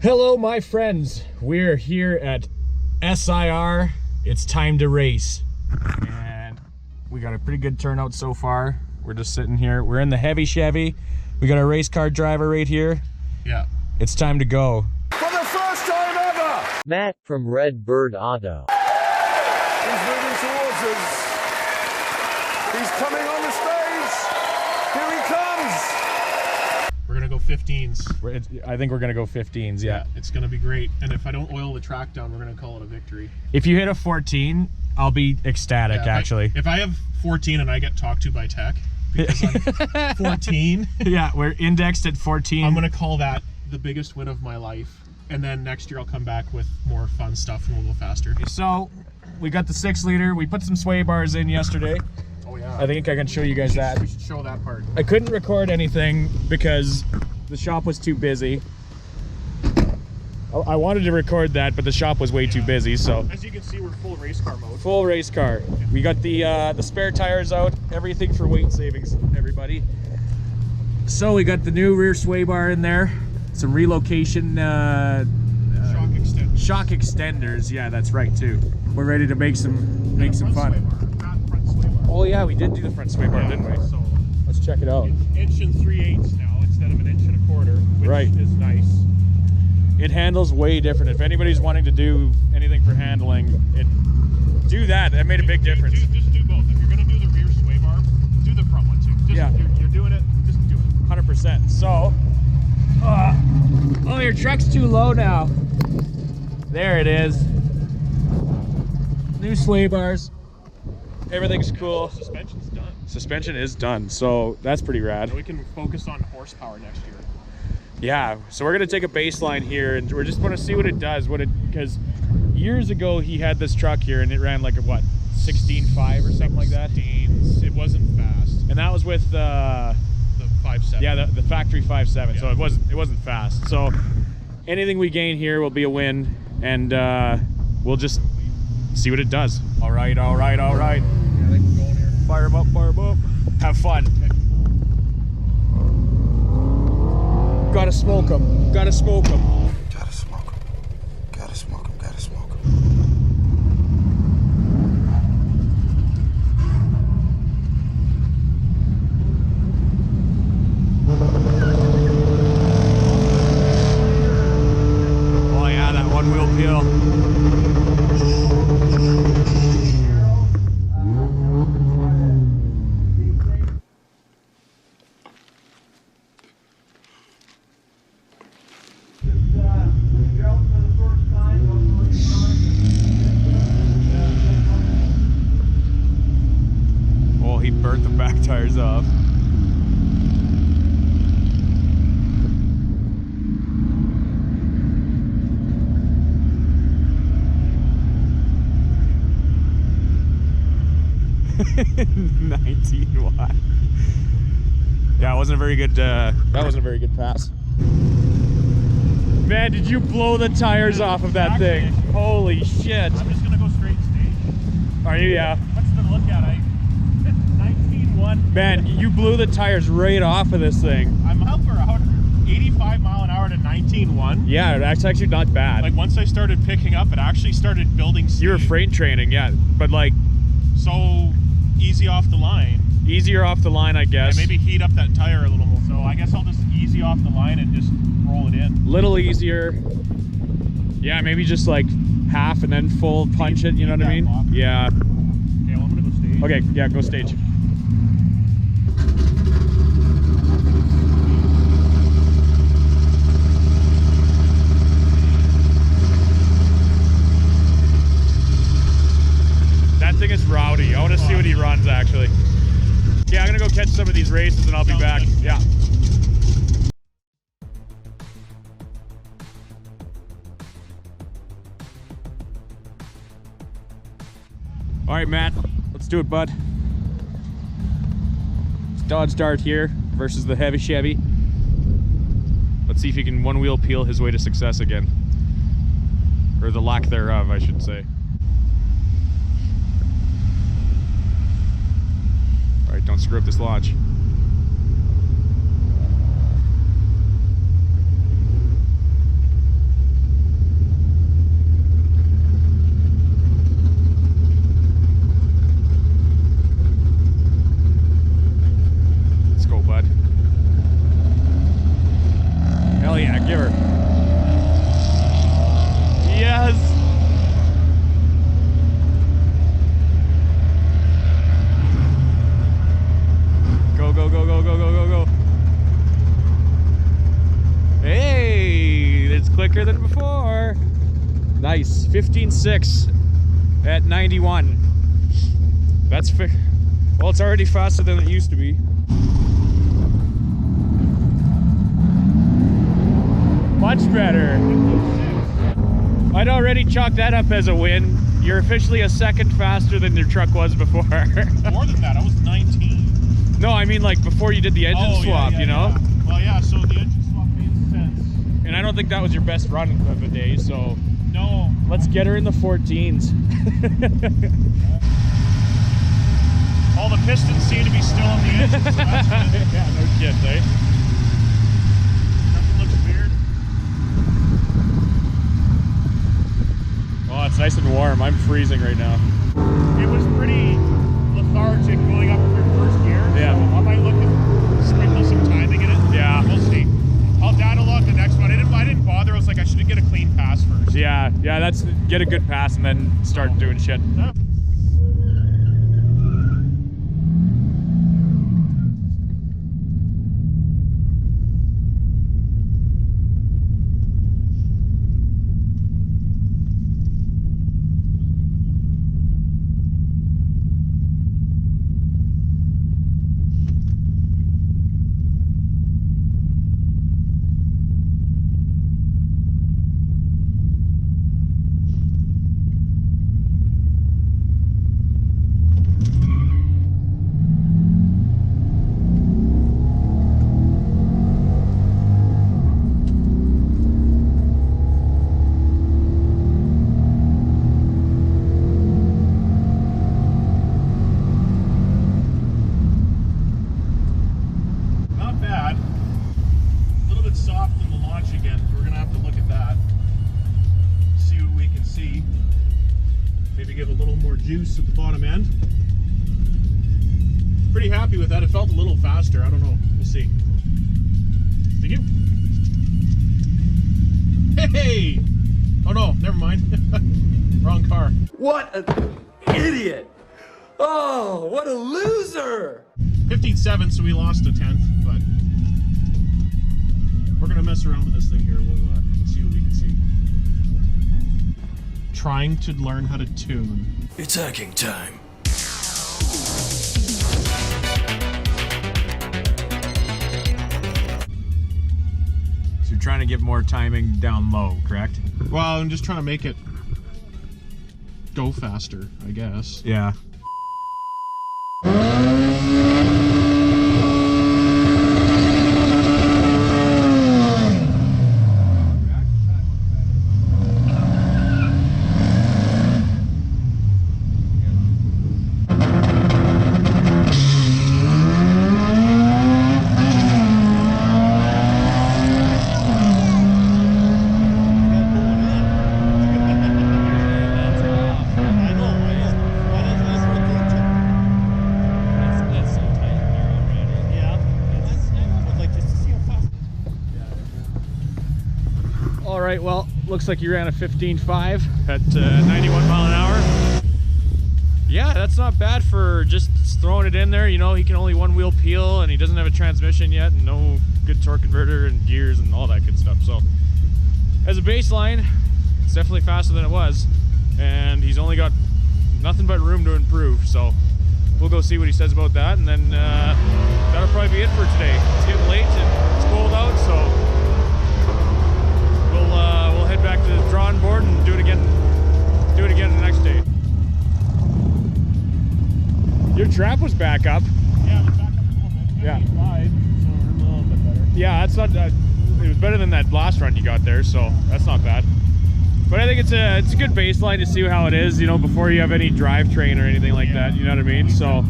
Hello, my friends. We're here at SIR. It's time to race. And we got a pretty good turnout so far. We're just sitting here. We're in the heavy Chevy. We got our race car driver right here. Yeah. It's time to go. For the first time ever! Matt from RedBirdAuto. He's moving towards us. He's coming on the stage. Here he comes. We're gonna go 15s. I think we're gonna go 15s, yeah. It's gonna be great. And if I don't oil the track down, we're gonna call it a victory. If you hit a 14, I'll be ecstatic, actually. If I have 14 and I get talked to by tech, because I'm 14. Yeah, we're indexed at 14. I'm gonna call that the biggest win of my life. And then next year I'll come back with more fun stuff and we'll go faster. So, we got the 6-liter. We put some sway bars in yesterday. Oh yeah. I think I can show you guys that. We should show that part. I couldn't record anything because the shop was too busy. I wanted to record that, but the shop was way too busy, so. As you can see, we're full race car mode. Full race car. Yeah. We got the spare tires out, everything for weight savings, everybody. So we got the new rear sway bar in there, some relocation shock extenders. Yeah, that's right too. We're ready to make some fun. Oh yeah, we did do the front sway bar, didn't we? So let's check it out. Inch and 3/8 now instead of an inch and a quarter, which is nice. It handles way different. If anybody's wanting to do anything for handling, do that. That made a big difference. Just do both. If you're gonna do the rear sway bar, do the front one too. You're doing it. Just do it. 100%. So, oh, your truck's too low now. There it is. New sway bars. Everything's cool. Suspension's done. Suspension is done, so that's pretty rad. So we can focus on horsepower next year. Yeah, so we're gonna take a baseline here, and we're just gonna see what it does. Because years ago he had this truck here, and it ran like a what, 16.5 or something like that. It wasn't fast, and that was with the 5.7. Yeah, the factory 5.7. Yeah. So it wasn't fast. So anything we gain here will be a win, and we'll just see what it does. All right. Yeah, I think we're going here. Fire 'em up, fire 'em up. Have fun. Gotta smoke 'em. Gotta smoke 'em. Gotta smoke him. Gotta smoke him. Gotta smoke him. Oh yeah, that one wheel peel. Oh, he burnt the back tires off. $19. Yeah, it wasn't a very good. That wasn't a very good pass. Man, did you blow the tires off of that thing? Holy shit! I'm just gonna go straight stage. Are you? Yeah. What's the look at? 19.1. Man, you blew the tires right off of this thing. I'm out for 85 mile an hour to 19.1. Yeah, that's actually not bad. Like once I started picking up, it actually started building speed. You were freight training, yeah, but like so easy off the line. Easier off the line, I guess. And maybe heat up that tire a little more. So I guess I'll just easy off the line and just roll it in. Little easier. Yeah, maybe just like half and then full punch it, you know what I mean? Lock. Yeah. Okay, well, I'm gonna go stage. Okay, yeah, go stage. That thing is rowdy. I want to see what he runs, actually. Yeah, I'm gonna go catch some of these races and I'll be back. Yeah. All right, Matt, let's do it, bud. It's Dodge Dart here versus the heavy Chevy. Let's see if he can one wheel peel his way to success again. Or the lack thereof, I should say. All right, don't screw up this launch. 15.6 at 91. That's well, it's already faster than it used to be. Much better. I'd already chalk that up as a win. You're officially a second faster than your truck was before. More than that, I was 19. No, I mean like before you did the engine swap, you know? Yeah. Well, yeah, so the engine swap made sense. And I don't think that was your best run of the day, so... No. Let's get her in the 14s. All the pistons seem to be still on the engine, so that's good. Yeah, no shit, eh? Nothing looks weird. Oh, it's nice and warm. I'm freezing right now. It was pretty lethargic going up your first gear. Yeah. So I might look at sprinkle some timing in it. Yeah. We'll see. I'll data log the next one. I didn't bother. I was like, I should get a clean pass first. Yeah, that's get a good pass and then start doing shit. Yeah. Juice at the bottom end. Pretty happy with that. It felt a little faster. I don't know. We'll see. Thank you. Hey! Oh no, never mind. Wrong car. What an idiot! Oh, what a loser! 15.7, so we lost a 10th, but we're gonna mess around with this thing here. We'll see what we can see. Trying to learn how to tune. It's hacking time. So you're trying to get more timing down low, correct? Well, I'm just trying to make it go faster, I guess. Yeah. Alright, well, looks like you ran a 15.5 at 91 mile an hour. Yeah, that's not bad for just throwing it in there. You know, he can only one wheel peel and he doesn't have a transmission yet and no good torque converter and gears and all that good stuff. So, as a baseline, it's definitely faster than it was. And he's only got nothing but room to improve. So, we'll go see what he says about that. And then that'll probably be it for today. It's getting late and it's cold out, so we'll head back to the drawing board and do it again the next day. Your trap was back up. Yeah, we're back up a little bit. Yeah. 55, so we're a little bit better. Yeah, that's not it was better than that blast run you got there, so that's not bad. But I think it's a good baseline to see how it is, you know, before you have any drivetrain or anything like that, you know what I mean? So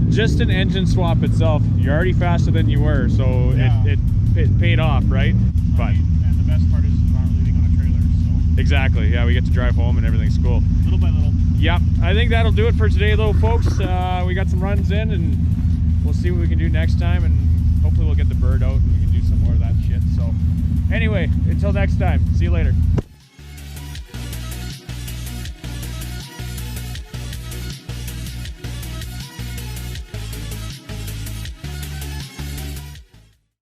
just an engine swap itself, you're already faster than you were, so yeah. it paid off, right? But and the best part is we're not leaving on a trailer, so exactly, yeah, we get to drive home and everything's cool. little by little. Yep, I think that'll do it for today though, folks. We got some runs in and we'll see what we can do next time, and hopefully we'll get the bird out and we can do some more of that shit. So anyway, until next time, see you later.